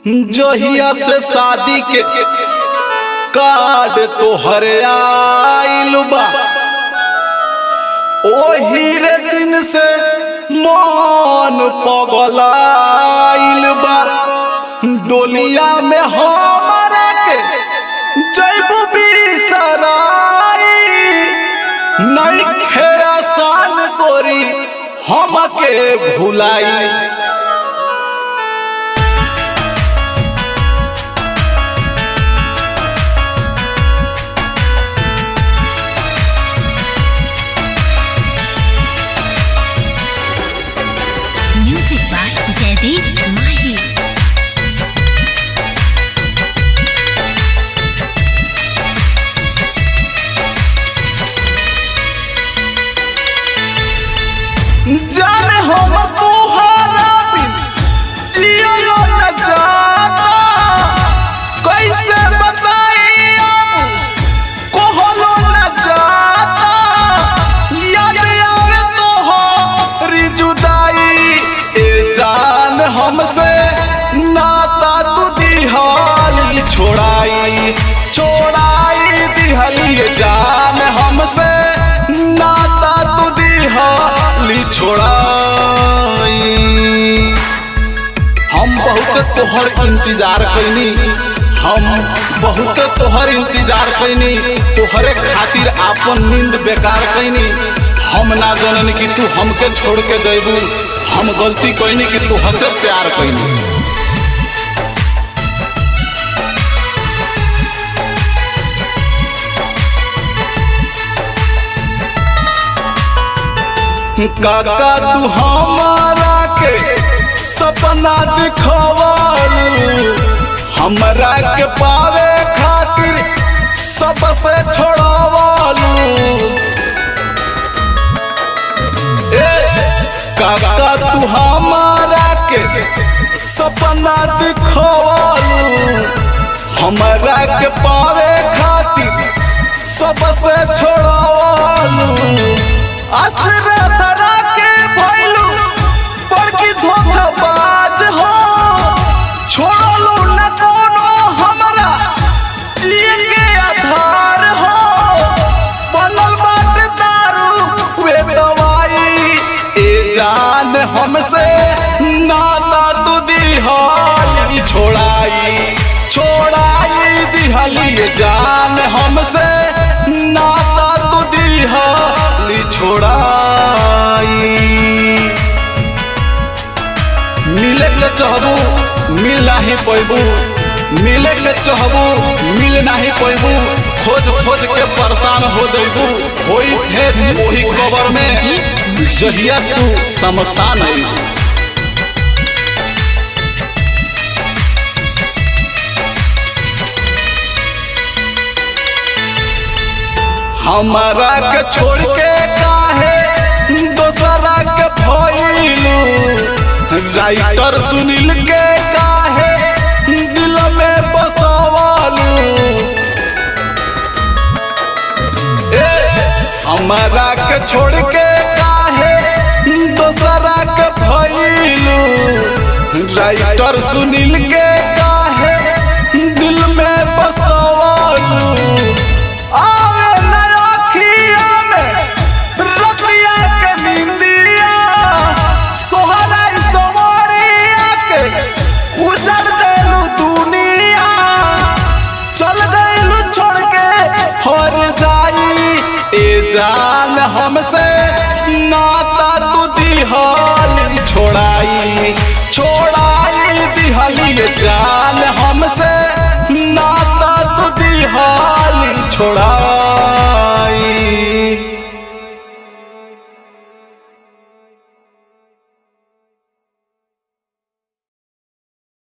जहिया से शादी के कार्ड तोहर आइल बा, ओही रे दिन से मन पगलाइल बा। डोलिया में हमरा के जैबू बिसराई, नइखे आसान गोरी हमके भुलाई। Music by Jaideep Mahi. जाने हम तोहरा बिन जियो न जाता, कैसे बताई अब कहलो न जाता। याद आवे तोहरी जुदाई, ए जान हमसे नाता तू दिहाली छोड़ाई, छोड़ाई दिहाली। ए जान हमसे नाता तू दिहाली छोड़ाई। हम बहुत तोहर इंतजार कैनी, हम बहुत तोहर इंतजार कैनी, तोहरे खातिर आपन नींद बेकार कैनी। हम ना जाननी कि तू हमके छोड़ के जैबू, हम गलती कैनी कि तू हसे प्यार कैनी। काका तू हमारा के सपना दिखवालू, हमरा के पावे खातिर सबसे छोड़वालू। काका तू हमारा के सपना दिखवालू, हमरा के पावे खातिर सबसे छोड़वालू। आसरा धरा के भइलू बड़की धोखाबाज हो, छोड़लू न कोनो हमरा जिए के आधार हो। बनल बाटे दारू वे दवाई, ए जान हमसे नाता तू दिहाली छोड़ाई, छोड़ाई दिहाली। ए जान हमसे नाता तू दिहाली छोड़ाई। मिले के चाहबू मिल नहीं पैबू, मिले के चाहबू मिल नहीं पैबू। खोज खोज के परेशान हो जैबू, होई फेर उसी कबर में जहिया तू शमशान आई। हमारा के छोड़ के काहे दोसरा के भइलू, राइटर सुनील के काहे दिल में बसवालू। हमारा के छोड़ के काहे दोसरा के भइलू, राइटर सुनील के काहे दिल में बसवालू। जान हमसे नाता तू दिहाली छोड़ाई, छोड़